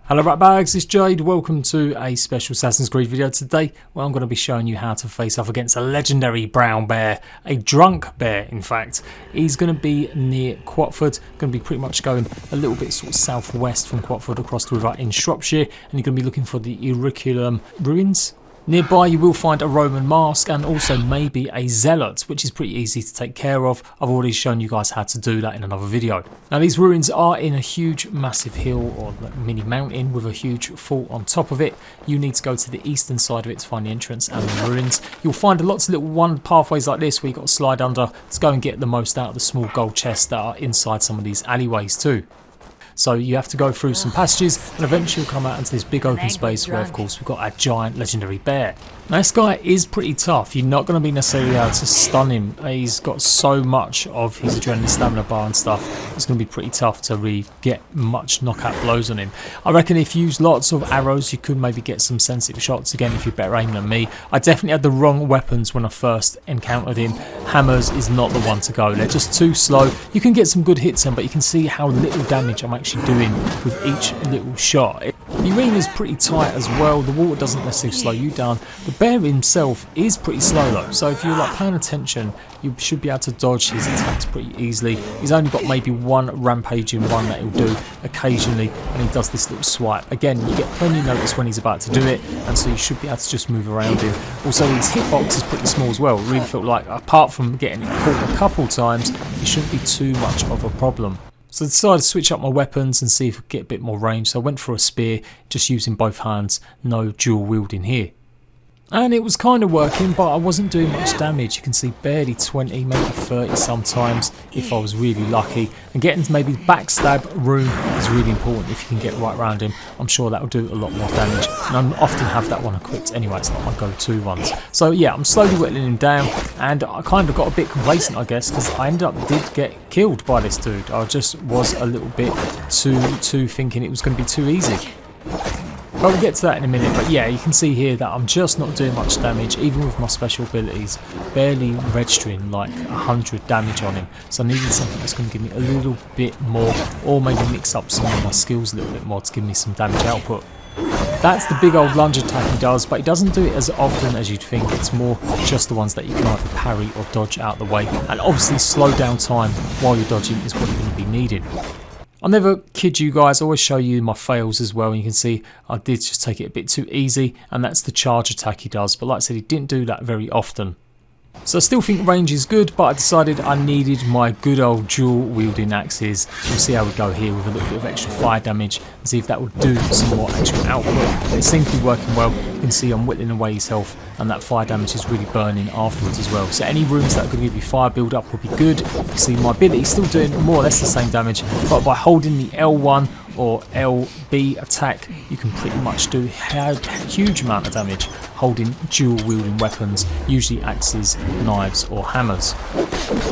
Hello ratbags, it's Jade. Welcome to a special Assassin's Creed video today where I'm going to be showing you how to face off against a legendary brown bear, a drunk bear in fact. He's going to be near Quatford, going to be pretty much going a little bit sort of southwest from Quatford across the river in Shropshire, and you're going to be looking for the Auriculum ruins. Nearby you will find a Roman mask and also maybe a zealot, which is pretty easy to take care of. I've already shown you guys how to do that in another video. Now these ruins are in a huge massive hill or mini mountain with a huge fort on top of it. You need to go to the eastern side of it to find the entrance and the ruins. You'll find lots of little one pathways like this where you've got to slide under to go and get the most out of the small gold chests that are inside some of these alleyways too. So you have to go through some passages and eventually you'll come out into this big open space where of course we've got a giant legendary bear. Now this guy is pretty tough. You're not going to be necessarily able to stun him. He's got so much of his adrenaline stamina bar and stuff. It's going to be pretty tough to really get much knockout blows on him. I reckon if you use lots of arrows you could maybe get some sensitive shots again if you're better aiming than me. I definitely had the wrong weapons when I first encountered him. Hammers is not the one to go. They're just too slow. You can get some good hits in but you can see how little damage I'm actually doing with each little shot. The arena is pretty tight as well. The water doesn't necessarily slow you down. The bear himself is pretty slow though, so if you're like paying attention you should be able to dodge his attacks pretty easily. He's only got maybe one rampaging one that he'll do occasionally and he does this little swipe. Again, you get plenty of notice when he's about to do it and so you should be able to just move around him. Also his hitbox is pretty small as well. It really felt like apart from getting it caught a couple times it shouldn't be too much of a problem. So I decided to switch up my weapons and see if I could get a bit more range. So I went for a spear, just using both hands, no dual wielding here. And it was kind of working, but I wasn't doing much damage. You can see barely 20, maybe 30 sometimes if I was really lucky. And getting to maybe backstab room is really important if you can get right around him. I'm sure that will do a lot more damage. And I often have that one equipped anyway, it's not my go-to ones. So yeah, I'm slowly whittling him down and I kind of got a bit complacent I guess because I ended up did get killed by this dude. I just was a little bit too thinking it was going to be too easy. But we'll get to that in a minute, but yeah, you can see here that I'm just not doing much damage, even with my special abilities, barely registering like 100 damage on him. So I needed something that's going to give me a little bit more, or maybe mix up some of my skills a little bit more to give me some damage output. That's the big old lunge attack he does, but he doesn't do it as often as you'd think. It's more just the ones that you can either parry or dodge out of the way, and obviously slow down time while you're dodging is what you're going to be needing. I'll never kid you guys, I always show you my fails as well, and you can see I did just take it a bit too easy, and that's the charge attack he does, but like I said, he didn't do that very often. So I still think range is good, but I decided I needed my good old dual wielding axes. We'll see how we go here with a little bit of extra fire damage and see if that would do some more actual output. But it seems to be working well. You can see I'm whittling away his health and that fire damage is really burning afterwards as well. So any runes that are going to give you fire build up will be good. You can see my ability is still doing more or less the same damage, but by holding the L1 or LB attack you can pretty much do a huge amount of damage holding dual wielding weapons, usually axes, knives or hammers.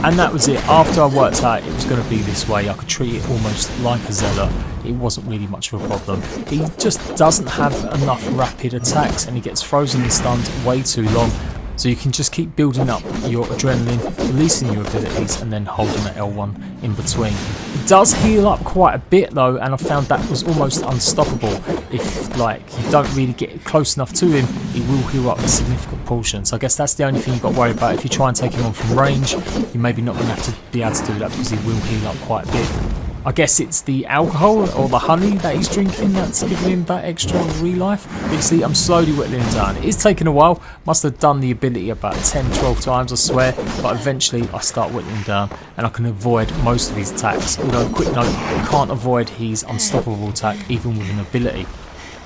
And that was it. After I worked out it was going to be this way, I could treat it almost like a zealot. It wasn't really much of a problem. He just doesn't have enough rapid attacks and he gets frozen and stunned way too long. So you can just keep building up your adrenaline, releasing your abilities and then holding the L1 in between. It does heal up quite a bit though, and I found that was almost unstoppable. If like you don't really get close enough to him, he will heal up a significant portion. So I guess that's the only thing you've got to worry about. If you try and take him on from range, you're maybe not going to have to be able to do that because he will heal up quite a bit. I guess it's the alcohol or the honey that he's drinking that's giving him that extra relife. But you see, I'm slowly whittling him down. It is taking a while. Must have done the ability about 10-12 times, I swear. But eventually I start whittling him down and I can avoid most of his attacks. Although, quick note, you can't avoid his unstoppable attack even with an ability.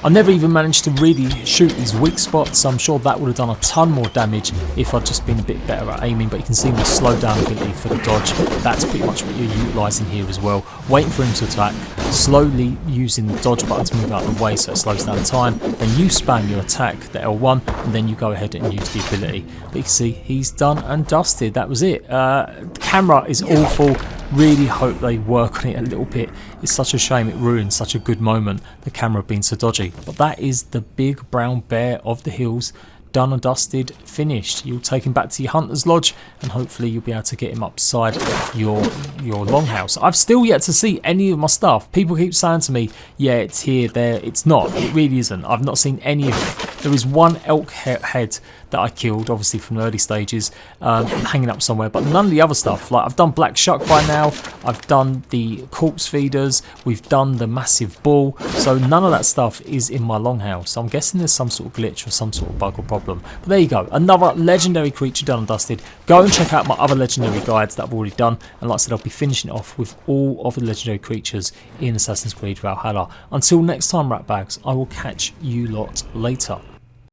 I never even managed to really shoot his weak spots, so I'm sure that would have done a ton more damage if I'd just been a bit better at aiming. But you can see my slow down ability for the dodge. That's pretty much what you're utilising here as well. Waiting for him to attack, slowly using the dodge button to move out of the way so it slows down time. Then you spam your attack, the L1, and then you go ahead and use the ability. But you can see he's done and dusted. That was it. The camera is awful. Really hope they work on it a little bit. It's such a shame it ruined such a good moment, the camera being so dodgy. But that is the big brown bear of the hills, done and dusted, finished. You'll take him back to your hunter's lodge, and hopefully you'll be able to get him upside your longhouse. I've still yet to see any of my stuff. People keep saying to me, yeah, it's here, there. It's not. It really isn't. I've not seen any of it. There is one elk head that I killed, obviously from the early stages, hanging up somewhere, but none of the other stuff. Like, I've done black shuck by now, I've done the corpse feeders, we've done the massive bull, so none of that stuff is in my longhouse. So I'm guessing there's some sort of glitch or some sort of bug or problem. But there you go, another legendary creature done and dusted. Go and check out my other legendary guides that I've already done, and like I said, I'll be finishing it off with all of the legendary creatures in Assassin's Creed Valhalla. Until next time, ratbags, I will catch you lot later.